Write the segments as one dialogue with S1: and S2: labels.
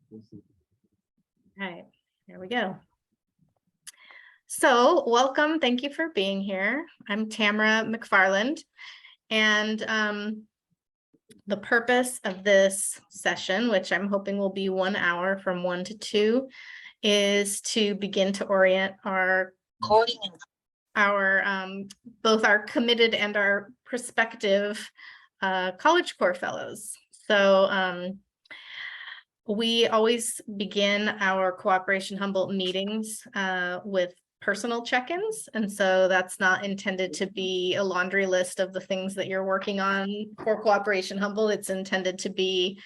S1: All right, here we go. So welcome, thank you for being here. I'm Tamara McFarland, and the purpose of this session, which I'm hoping will be 1 hour from 1 to 2, is to begin to orient our both our committed and our prospective College Corps fellows. So we always begin our Cooperation Humboldt meetings with personal check-ins. And so that's not intended to be a laundry list of the things that you're working on for Cooperation Humboldt. It's intended to be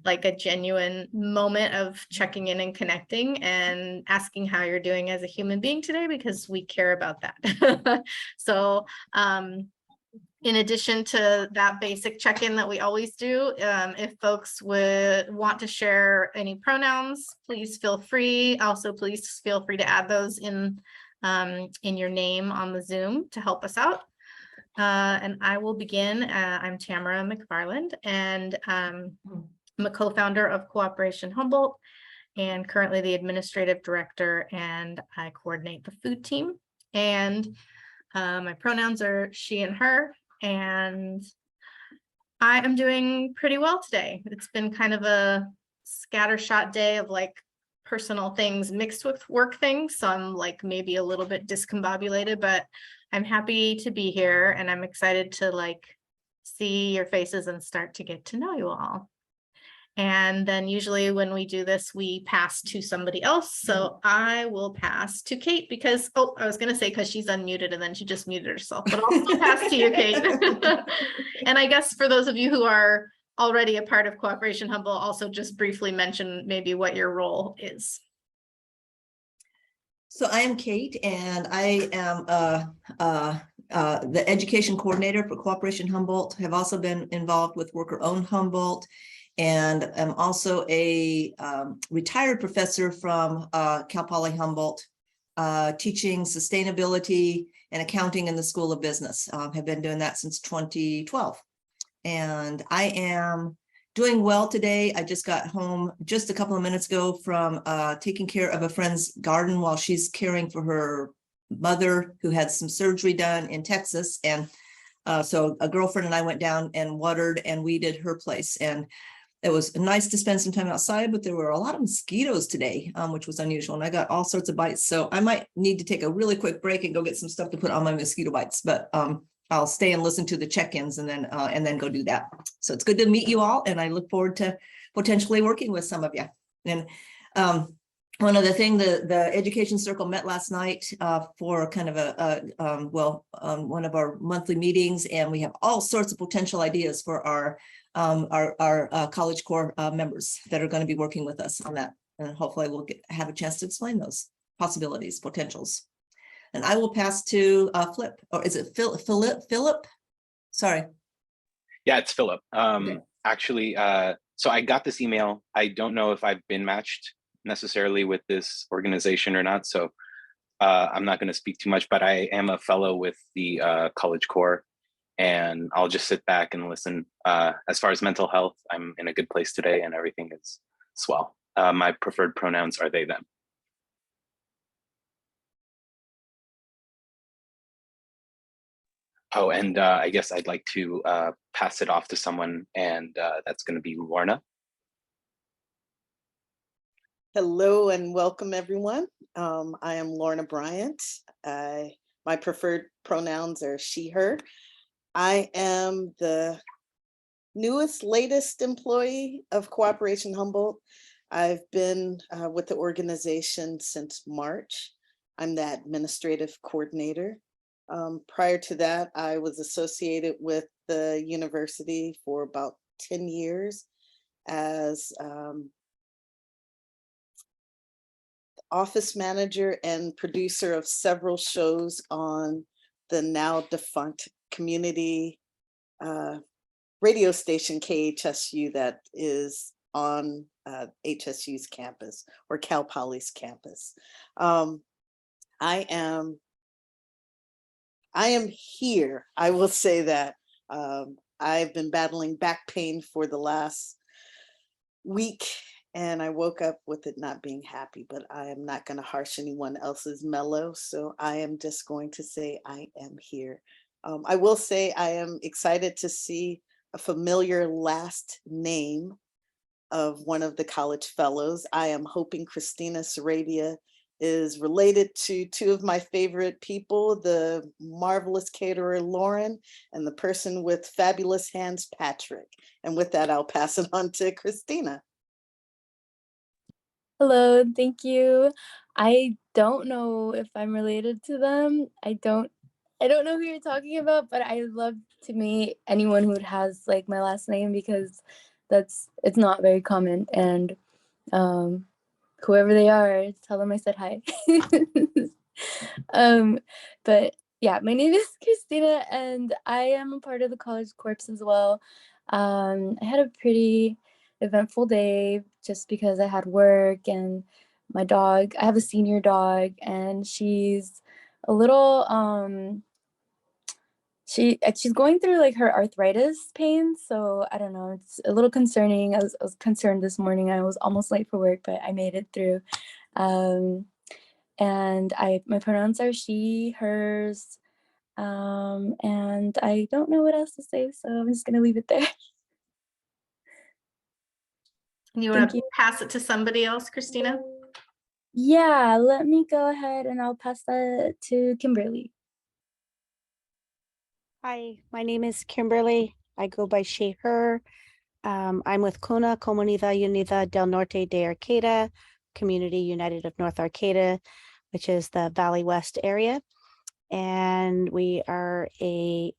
S1: like a genuine moment of checking in and connecting and asking how you're doing as a human being today, because we care about that. So in addition to that basic check-in that we always do, if folks would want to share any pronouns, please feel free. Also, please feel free to add those in your name on the Zoom to help us out. And I will begin. I'm Tamara McFarland, and I'm a co-founder of Cooperation Humboldt and currently the administrative director, and I coordinate the food team. And my pronouns are she and her. And I am doing pretty well today. It's been kind of a scattershot day of like personal things mixed with work things. So I'm like maybe a little bit discombobulated, but I'm happy to be here and I'm excited to like see your faces and start to get to know you all. And then usually when we do this, we pass to somebody else. So I will pass to Kate because, oh, I was going to say because she's unmuted and then she just muted herself, but I'll still pass to you, Kate. And I guess for those of you who are already a part of Cooperation Humboldt, also just briefly mention maybe what your role is.
S2: So I am Kate, and I am the education coordinator for Cooperation Humboldt. Have also been involved with Worker Owned Humboldt, and I'm also a retired professor from Cal Poly Humboldt, teaching sustainability and accounting in the School of Business. Have been doing that since 2012. And I am doing well today. I just got home just a couple of minutes ago from taking care of a friend's garden while she's caring for her mother who had some surgery done in Texas. And so a girlfriend and I went down and watered and weeded her place. And it was nice to spend some time outside, but there were a lot of mosquitoes today, which was unusual. And I got all sorts of bites. So I might need to take a really quick break and go get some stuff to put on my mosquito bites. But I'll stay and listen to the check-ins and then go do that. So it's good to meet you all. And I look forward to potentially working with some of you. And one other thing, the education circle met last night for kind of one of our monthly meetings, and we have all sorts of potential ideas for our College Corps members that are going to be working with us on that, and hopefully we'll have a chance to explain those possibilities, potentials. And I will pass to Flip, or is it Philip? Sorry.
S3: Yeah, it's Philip.
S2: Okay.
S3: Actually, so I got this email. I don't know if I've been matched necessarily with this organization or not, so I'm not going to speak too much, but I am a fellow with the College Corps, and I'll just sit back and listen. As far as mental health, I'm in a good place today and everything is swell. My preferred pronouns are they, them. Oh, and I guess I'd like to pass it off to someone, and that's going to be Lorna.
S4: Hello and welcome, everyone. I am Lorna Bryant. My preferred pronouns are she, her. I am the latest employee of Cooperation Humboldt. I've been with the organization since March. I'm the administrative coordinator. Prior to that, I was associated with the university for about 10 years as office manager and producer of several shows on the now defunct community radio station KHSU that is on HSU's campus, or Cal Poly's campus. I am here. I will say that I've been battling back pain for the last week, and I woke up with it not being happy, but I am not going to harsh anyone else's mellow. So I am just going to say I am here. I will say I am excited to see a familiar last name of one of the college fellows. I am hoping Christina Saradia is related to two of my favorite people, the marvelous caterer Lauren and the person with fabulous hands, Patrick. And with that, I'll pass it on to Christina.
S5: Hello, thank you. I don't know if I'm related to them. I don't know who you're talking about, but I love to meet anyone who has like my last name because it's not very common. And whoever they are, tell them I said hi. um, but yeah, my name is Christina and I am a part of the college corps as well. I had a pretty eventful day just because I had work and my dog, I have a senior dog and she's a little she's going through like her arthritis pain, so I don't know, it's a little concerning. I was concerned this morning. I was almost late for work, but I made it through. And my pronouns are she, hers, and I don't know what else to say, so I'm just gonna leave it there.
S1: And you
S5: Thank
S1: want to
S5: you.
S1: pass it to somebody else, Christina?
S5: Yeah, let me go ahead and I'll pass that to Kimberly.
S6: Hi, my name is Kimberly. I go by she, her. I'm with CUNA, Comunidad Unida del Norte de Arcata, Community United of North Arcata, which is the Valley West area. And we are a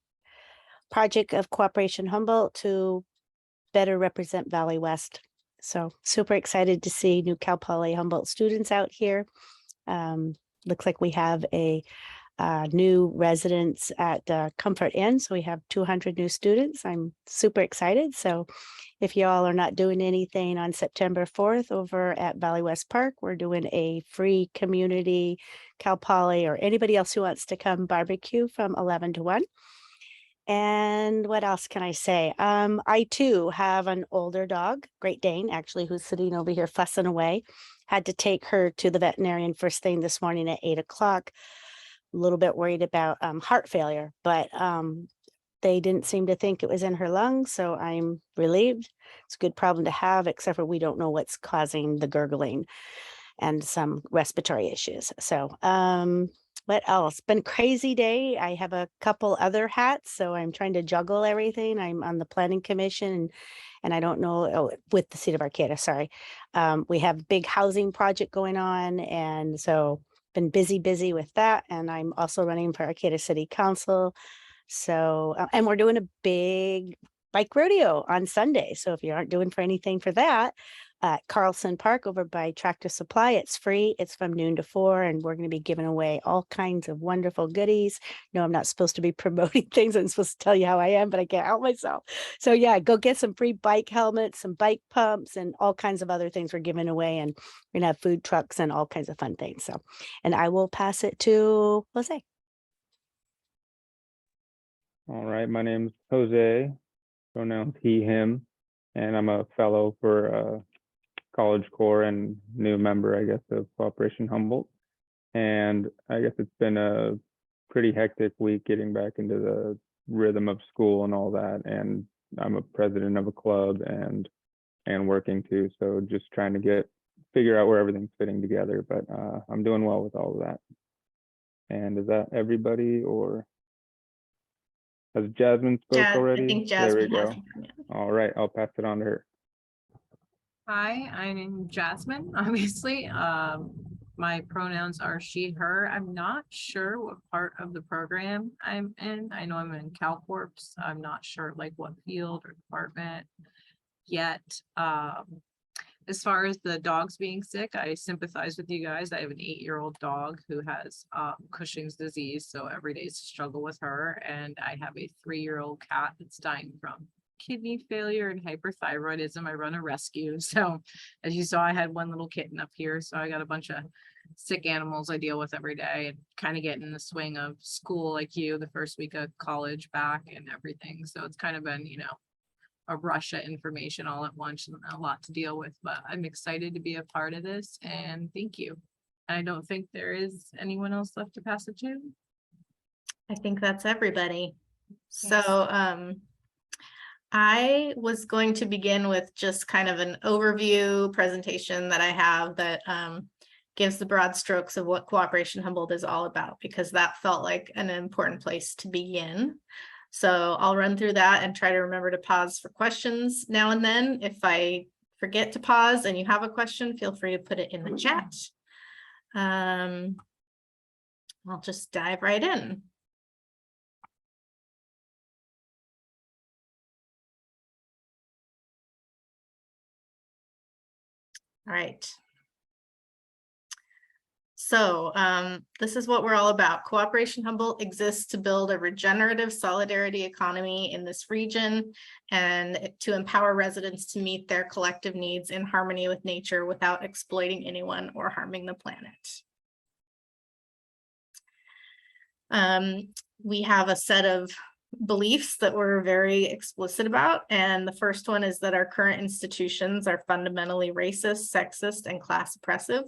S6: project of Cooperation Humboldt to better represent Valley West. So super excited to see new Cal Poly Humboldt students out here. Looks like we have a new residents at Comfort Inn. So we have 200 new students. I'm super excited. So if you all are not doing anything on September 4th over at Valley West Park, we're doing a free community Cal Poly or anybody else who wants to come barbecue from 11 to 1. And what else can I say? I too have an older dog, Great Dane, actually, who's sitting over here fussing away. Had to take her to the veterinarian first thing this morning at 8 o'clock. A little bit worried about heart failure, but they didn't seem to think it was in her lungs, so I'm relieved. It's a good problem to have, except for we don't know what's causing the gurgling and some respiratory issues. So what else? Been a crazy day. I have a couple other hats, so I'm trying to juggle everything. I'm on the planning commission and I don't know, with the Seat of Arcata, sorry. We have a big housing project going on, and so been busy with that. And I'm also running for Arcata City Council. So, and we're doing a big bike rodeo on Sunday. So if you aren't doing for anything for that, at Carlson Park over by Tractor Supply, it's free. It's from noon to 4, and we're going to be giving away all kinds of wonderful goodies. No, I'm not supposed to be promoting things. I'm supposed to tell you how I am, but I can't help myself. So yeah, go get some free bike helmets, some bike pumps, and all kinds of other things we're giving away. And we're going to have food trucks and all kinds of fun things. So, and I will pass it to Jose.
S7: All right, my name's Jose, pronouns he, him, and I'm a fellow for College Corps and new member, I guess, of Cooperation Humboldt. And I guess it's been a pretty hectic week getting back into the rhythm of school and all that. And I'm a president of a club and working too, so just trying to figure out where everything's fitting together. But I'm doing well with all of that. And is that everybody, or has Jasmine spoke already?
S1: I think
S7: There we
S1: Jasmine
S7: go.
S1: hasn't come yet.
S7: All right, I'll pass it on to her.
S8: Hi, I'm Jasmine, obviously. My pronouns are she, her. I'm not sure what part of the program I'm in. I know I'm in CalCorps. I'm not sure like what field or department yet. As far as the dogs being sick, I sympathize with you guys. I have an 8-year-old dog who has Cushing's disease, so every day is a struggle with her. And I have a 3-year-old cat that's dying from kidney failure and hyperthyroidism. I run a rescue. So as you saw, I had one little kitten up here. So I got a bunch of sick animals I deal with every day and kind of get in the swing of school like you, the first week of college back and everything. So it's kind of been, a rush of information all at once and a lot to deal with, but I'm excited to be a part of this and thank you. I don't think there is anyone else left to pass it to.
S1: I think that's everybody.
S8: Yes.
S1: So I was going to begin with just kind of an overview presentation that I have that gives the broad strokes of what Cooperation Humboldt is all about, because that felt like an important place to begin. So I'll run through that and try to remember to pause for questions now and then. If I forget to pause and you have a question, feel free to put it in the chat. I'll just dive right in. All right. So this is what we're all about. Cooperation Humboldt exists to build a regenerative solidarity economy in this region and to empower residents to meet their collective needs in harmony with nature without exploiting anyone or harming the planet. We have a set of beliefs that we're very explicit about. And the first one is that our current institutions are fundamentally racist, sexist, and class oppressive,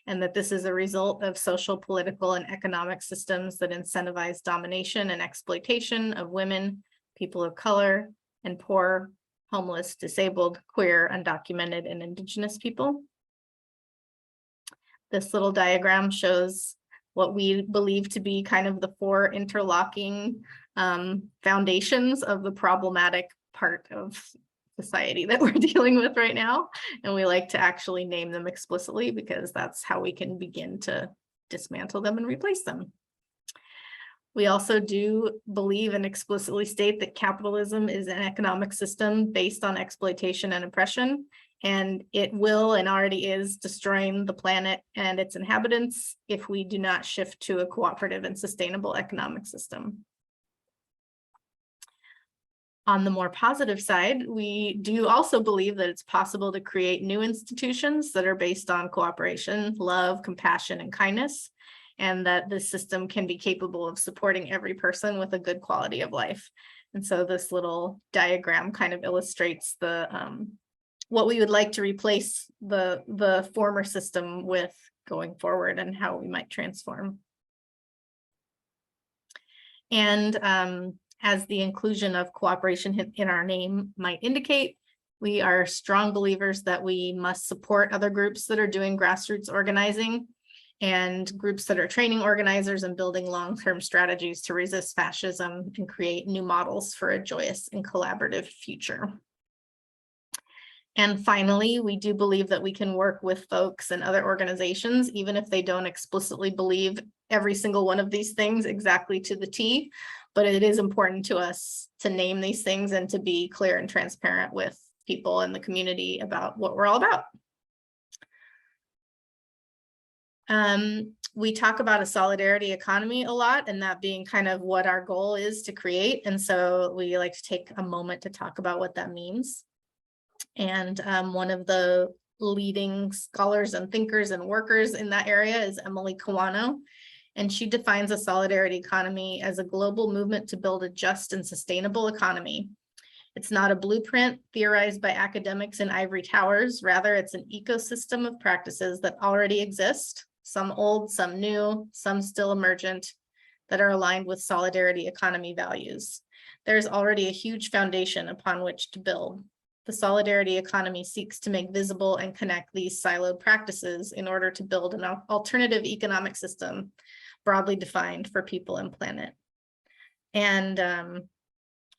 S1: and that this is a result of social, political, and economic systems that incentivize domination and exploitation of women, people of color, and poor, homeless, disabled, queer, undocumented, and indigenous people. This little diagram shows what we believe to be kind of the four interlocking foundations of the problematic part of society that we're dealing with right now. And we like to actually name them explicitly because that's how we can begin to dismantle them and replace them. We also do believe and explicitly state that capitalism is an economic system based on exploitation and oppression, and it will and already is destroying the planet and its inhabitants if we do not shift to a cooperative and sustainable economic system. On the more positive side, we do also believe that it's possible to create new institutions that are based on cooperation, love, compassion, and kindness, and that this system can be capable of supporting every person with a good quality of life. And so this little diagram kind of illustrates the what we would like to replace the former system with going forward and how we might transform. And as the inclusion of cooperation in our name might indicate, we are strong believers that we must support other groups that are doing grassroots organizing and groups that are training organizers and building long-term strategies to resist fascism and create new models for a joyous and collaborative future. And finally, we do believe that we can work with folks and other organizations, even if they don't explicitly believe every single one of these things exactly to the T, but it is important to us to name these things and to be clear and transparent with people in the community about what we're all about. We talk about a solidarity economy a lot, and that being kind of what our goal is to create. And so we like to take a moment to talk about what that means. And one of the leading scholars and thinkers and workers in that area is Emily Kawano. And she defines a solidarity economy as a global movement to build a just and sustainable economy. It's not a blueprint theorized by academics in ivory towers. Rather, it's an ecosystem of practices that already exist, some old, some new, some still emergent, that are aligned with solidarity economy values. There's already a huge foundation upon which to build. The solidarity economy seeks to make visible and connect these siloed practices in order to build an alternative economic system broadly defined for people and planet. And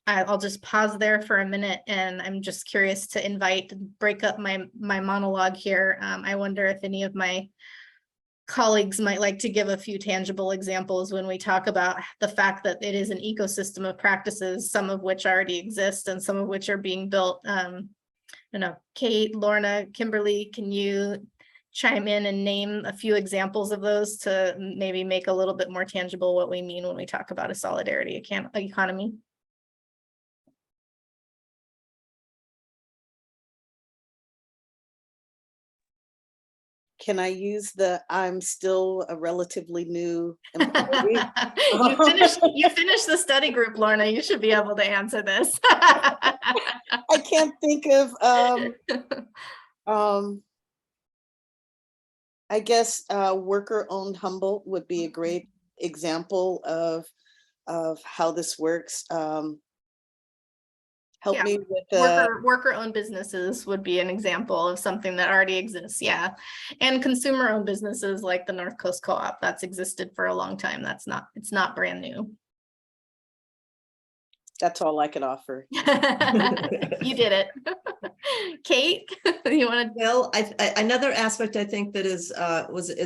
S1: I'll just pause there for a minute, and I'm just curious to break up my monologue here. I wonder if any of my colleagues might like to give a few tangible examples when we talk about the fact that it is an ecosystem of practices, some of which already exist and some of which are being built. Kate, Lorna, Kimberly, can you chime in and name a few examples of those to maybe make a little bit more tangible what we mean when we talk about a solidarity economy?
S4: can I use I'm still a relatively new employee?
S1: You finished the study group, Lorna. You should be able to answer this.
S4: I can't think of, I guess, worker-owned Humboldt would be a great example of how this works. Help
S1: Yeah,
S4: me with
S1: worker-owned businesses would be an example of something that already exists. Yeah. And consumer-owned businesses like the North Coast Co-op, that's existed for a long time. It's not brand new.
S4: that's all I could offer.
S1: You did it. Kate, you want to?
S2: Well, another aspect I think that is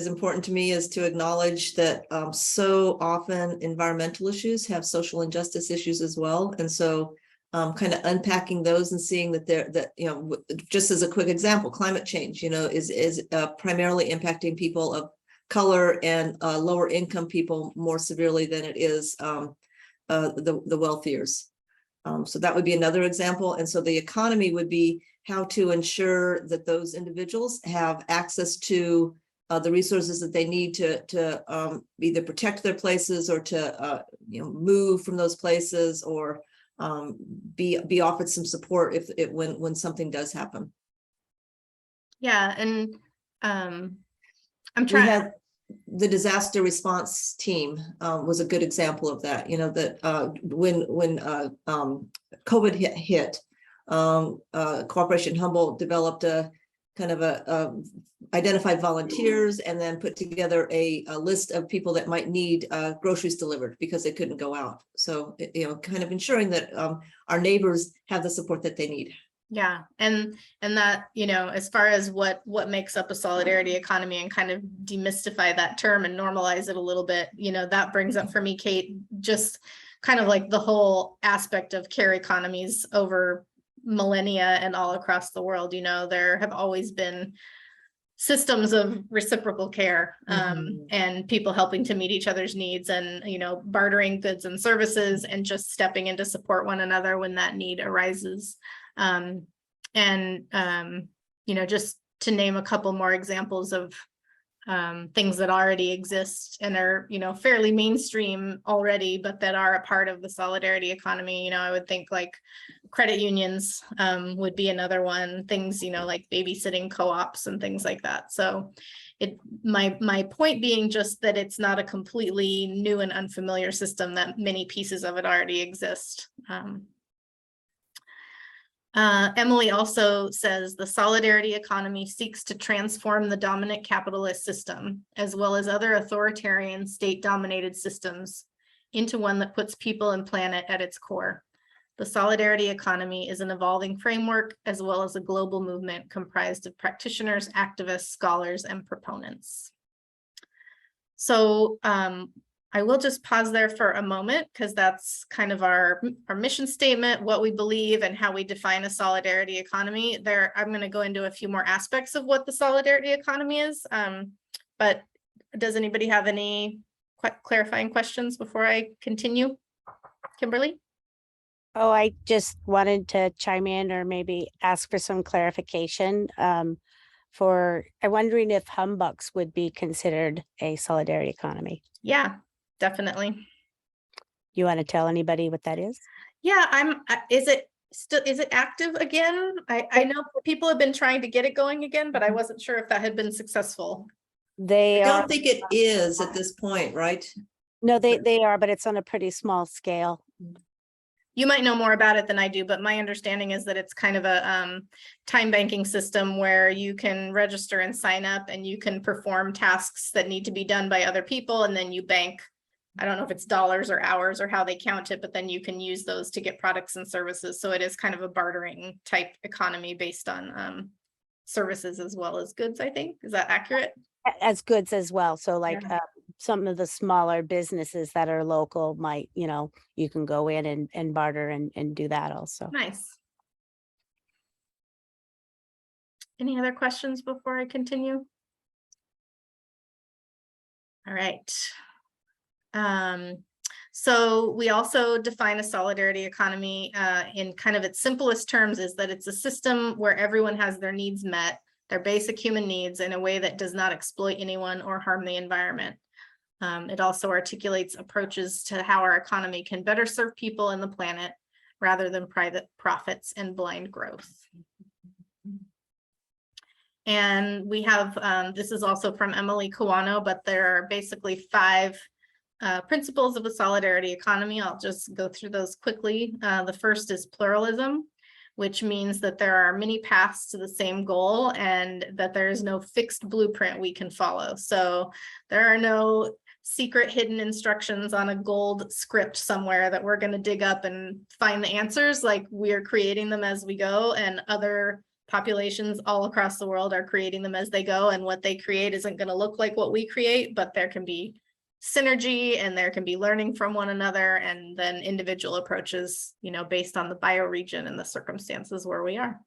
S2: important to me is to acknowledge that so often environmental issues have social injustice issues as well. And so kind of unpacking those and seeing that just as a quick example, climate change, is primarily impacting people of color and lower income people more severely than it is the wealthiers. So that would be another example. And so the economy would be how to ensure that those individuals have access to the resources that they need to either protect their places or to move from those places, or be offered some support when something does happen.
S1: Yeah, and I'm
S2: We
S1: trying.
S2: had the disaster response team was a good example of that. When COVID hit, Cooperation Humboldt developed a kind of identified volunteers and then put together a list of people that might need groceries delivered because they couldn't go out. So, kind of ensuring that our neighbors have the support that they need.
S1: Yeah, and that, as far as what makes up a solidarity economy, and kind of demystify that term and normalize it a little bit, that brings up for me, Kate, just kind of like the whole aspect of care economies over millennia and all across the world. There have always been systems of reciprocal care, and people helping to meet each other's needs, and bartering goods and services, and just stepping in to support one another when that need arises. Just to name a couple more examples of things that already exist and are fairly mainstream already, but that are a part of the solidarity economy. I would think like credit unions would be another one, things like babysitting co-ops and things like that. So my point being just that it's not a completely new and unfamiliar system, that many pieces of it already exist. Emily also says the solidarity economy seeks to transform the dominant capitalist system, as well as other authoritarian state-dominated systems, into one that puts people and planet at its core. The solidarity economy is an evolving framework, as well as a global movement comprised of practitioners, activists, scholars, and proponents. So I will just pause there for a moment, because that's kind of our mission statement, what we believe and how we define a solidarity economy. I'm going to go into a few more aspects of what the solidarity economy is. But does anybody have any clarifying questions before I continue? Kimberly?
S6: Oh, I just wanted to chime in or maybe ask for some clarification. I'm wondering if humbucks would be considered a solidarity economy.
S1: Yeah, definitely.
S6: You want to tell anybody what that is?
S1: Yeah, is it active again? I know people have been trying to get it going again, but I wasn't sure if that had been successful.
S6: They
S2: I
S6: are.
S2: don't think it is at this point, right?
S6: No, they are, but it's on a pretty small scale.
S1: You might know more about it than I do, but my understanding is that it's kind of a time banking system where you can register and sign up, and you can perform tasks that need to be done by other people, and then you bank, I don't know if it's dollars or hours or how they count it, but then you can use those to get products and services. So it is kind of a bartering type economy based on services as well as goods, I think. Is that accurate?
S6: As goods as well. So like
S1: Yeah.
S6: some of the smaller businesses that are local might, you can go in and barter and do that also.
S1: Nice. Any other questions before I continue? All right. So we also define a solidarity economy in kind of its simplest terms, is that it's a system where everyone has their needs met their basic human needs in a way that does not exploit anyone or harm the environment. It also articulates approaches to how our economy can better serve people and the planet rather than private profits and blind growth. And we have, this is also from Emily Kawano, but there are basically 5 principles of a solidarity economy. I'll just go through those quickly. The first is pluralism, which means that there are many paths to the same goal and that there is no fixed blueprint we can follow. So there are no secret hidden instructions on a gold script somewhere that we're going to dig up and find the answers. Like, we are creating them as we go, and other populations all across the world are creating them as they go, and what they create isn't going to look like what we create, but there can be synergy and there can be learning from one another, and then individual approaches, you know, based on the bioregion and the circumstances where we are.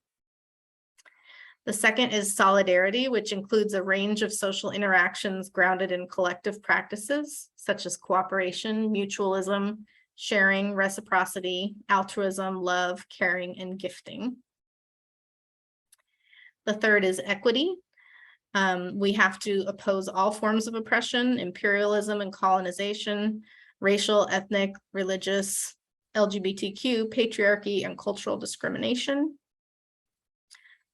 S1: The second is solidarity, which includes a range of social interactions grounded in collective practices such as cooperation, mutualism, sharing, reciprocity, altruism, love, caring, and gifting. The third is equity. We have to oppose all forms of oppression, imperialism and colonization, racial, ethnic, religious, LGBTQ, patriarchy, and cultural discrimination.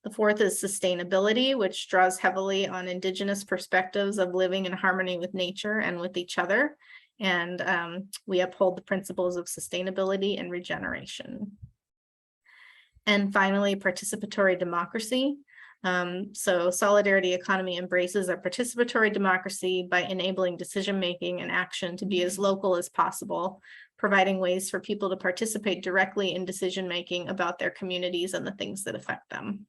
S1: The fourth is sustainability, which draws heavily on Indigenous perspectives of living in harmony with nature and with each other. And we uphold the principles of sustainability and regeneration. And finally, participatory democracy. So solidarity economy embraces a participatory democracy by enabling decision-making and action to be as local as possible, providing ways for people to participate directly in decision-making about their communities and the things that affect them.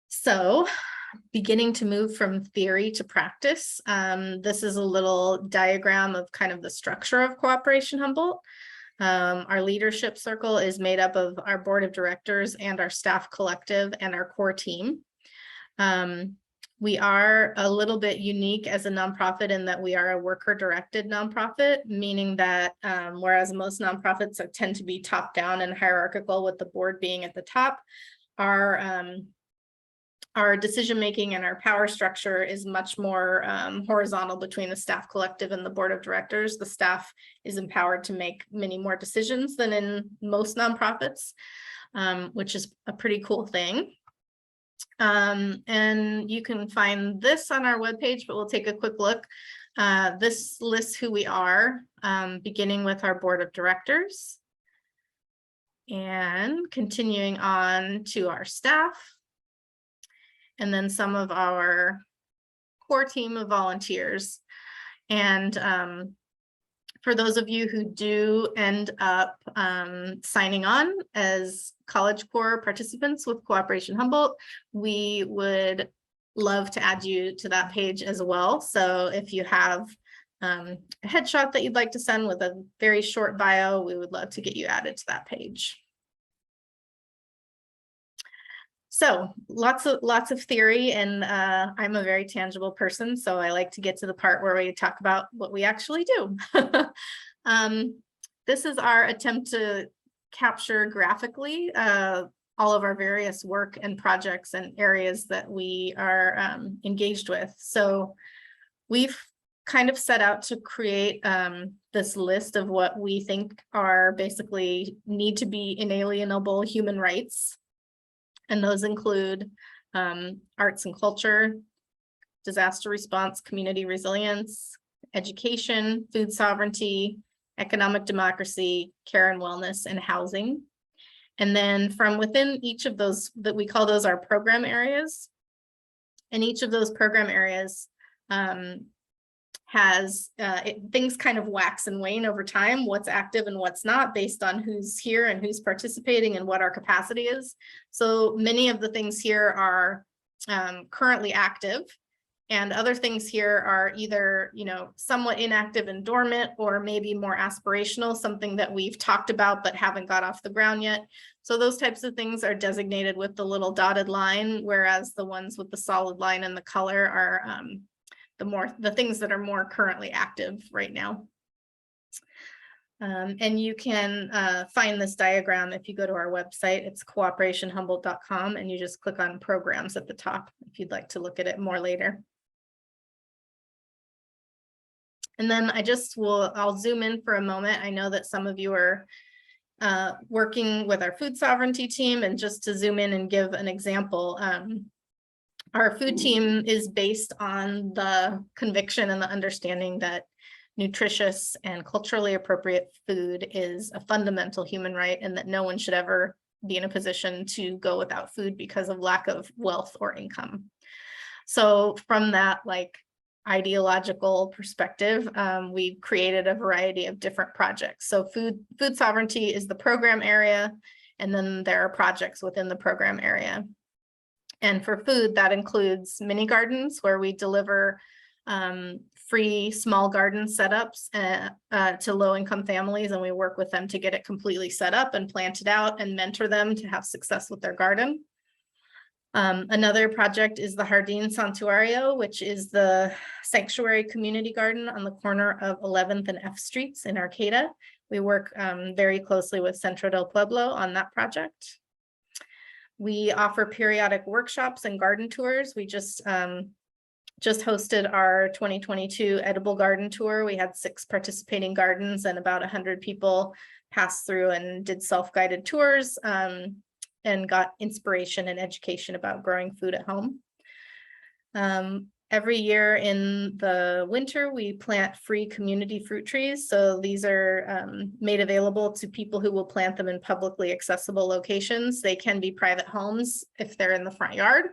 S1: So, beginning to move from theory to practice, this is a little diagram of kind of the structure of Cooperation Humboldt. Our leadership circle is made up of our board of directors and our staff collective and our core team. We are a little bit unique as a nonprofit in that we are a worker-directed nonprofit, meaning that whereas most nonprofits tend to be top-down and hierarchical with the board being at the top, our decision-making and our power structure is much more horizontal between the staff collective and the board of directors. The staff is empowered to make many more decisions than in most nonprofits, which is a pretty cool thing. And you can find this on our webpage, but we'll take a quick look. This lists who we are, beginning with our board of directors and continuing on to our staff. And then some of our core team of volunteers. And for those of you who do end up signing on as College Corps participants with Cooperation Humboldt, we would love to add you to that page as well. So if you have a headshot that you'd like to send with a very short bio, we would love to get you added to that page. So lots of theory, and I'm a very tangible person, so I like to get to the part where we talk about what we actually do. This is our attempt to capture graphically all of our various work and projects and areas that we are engaged with. So we've kind of set out to create this list of what we think are basically need to be inalienable human rights. And those include arts and culture, disaster response, community resilience, education, food sovereignty, economic democracy, care and wellness, and housing. And then from within each of those, that we call those our program areas. And each of those program areas has things kind of wax and wane over time, what's active and what's not, based on who's here and who's participating and what our capacity is. So many of the things here are currently active, and other things here are either, you know, somewhat inactive and dormant, or maybe more aspirational, something that we've talked about but haven't got off the ground yet. So those types of things are designated with the little dotted line, whereas the ones with the solid line and the color are the things that are more currently active right now. And you can find this diagram if you go to our website. It's cooperationhumboldt.com, and you just click on programs at the top if you'd like to look at it more later. And then I'll zoom in for a moment. I know that some of you are working with our food sovereignty team, and just to zoom in and give an example, our food team is based on the conviction and the understanding that nutritious and culturally appropriate food is a fundamental human right, and that no one should ever be in a position to go without food because of lack of wealth or income. So from that ideological perspective, we've created a variety of different projects. So food sovereignty is the program area, and then there are projects within the program area. And for food, that includes mini gardens, where we deliver free small garden setups to low-income families, and we work with them to get it completely set up and planted out and mentor them to have success with their garden. Another project is the Jardín Santuario, which is the sanctuary community garden on the corner of 11th and F Streets in Arcata. We work very closely with Centro del Pueblo on that project. We offer periodic workshops and garden tours. We just hosted our 2022 edible garden tour. We had 6 participating gardens, and about 100 people passed through and did self-guided tours and got inspiration and education about growing food at home. Every year in the winter, we plant free community fruit trees. So these are made available to people who will plant them in publicly accessible locations. They can be private homes if they're in the front yard,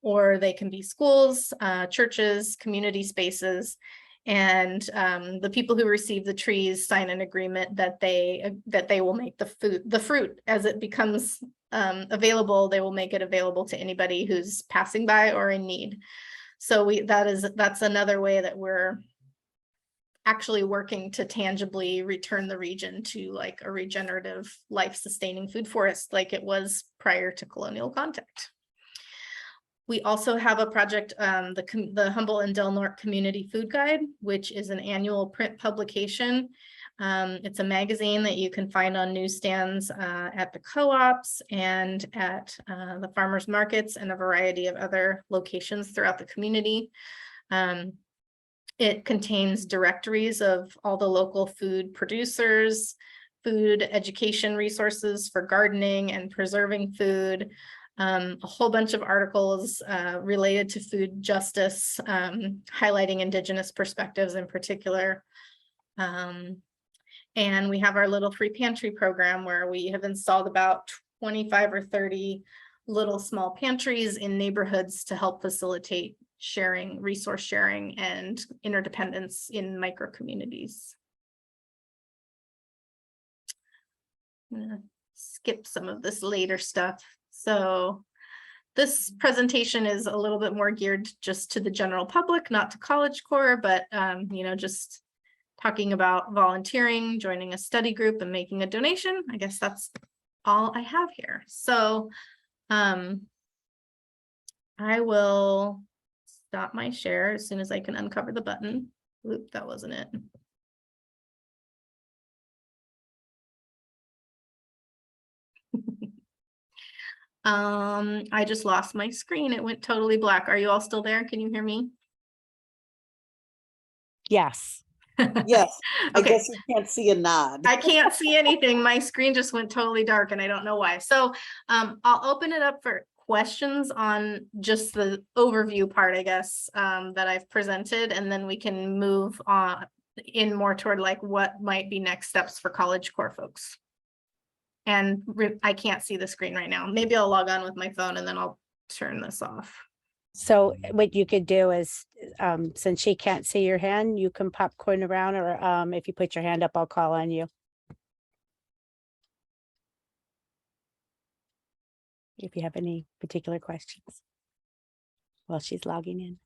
S1: or they can be schools, churches, community spaces. And the people who receive the trees sign an agreement that they will make the fruit as it becomes available. They will make it available to anybody who's passing by or in need. So that's another way that we're actually working to tangibly return the region to a regenerative, life-sustaining food forest like it was prior to colonial contact. We also have a project, the Humboldt and Del Norte Community Food Guide, which is an annual print publication. It's a magazine that you can find on newsstands at the co-ops and at the farmers markets and a variety of other locations throughout the community. It contains directories of all the local food producers, food education resources for gardening and preserving food, a whole bunch of articles related to food justice, highlighting Indigenous perspectives in particular. And we have our little free pantry program, where we have installed about 25 or 30 little small pantries in neighborhoods to help facilitate sharing, resource sharing, and interdependence in micro communities. I'm gonna skip some of this later stuff. So this presentation is a little bit more geared just to the general public, not to College Corps, but just talking about volunteering, joining a study group, and making a donation. I guess that's all I have here. So I will stop my share as soon as I can uncover the button. Oop, that wasn't it. I just lost my screen. It went totally black. Are you all still there? Can you hear me?
S6: Yes.
S4: Yes, I
S1: Okay.
S4: guess you can't see a nod.
S1: I can't see anything. My screen just went totally dark and I don't know why. So I'll open it up for questions on just the overview part, I guess, that I've presented, and then we can move on in more toward what might be next steps for College Corps folks. And I can't see the screen right now. Maybe I'll log on with my phone and then I'll turn this off.
S6: So what you could do is, since she can't see your hand, you can popcorn around, or if you put your hand up, I'll call on you. If you have any particular questions while she's logging in.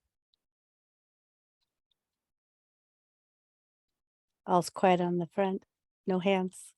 S6: All's quiet on the front, no hands.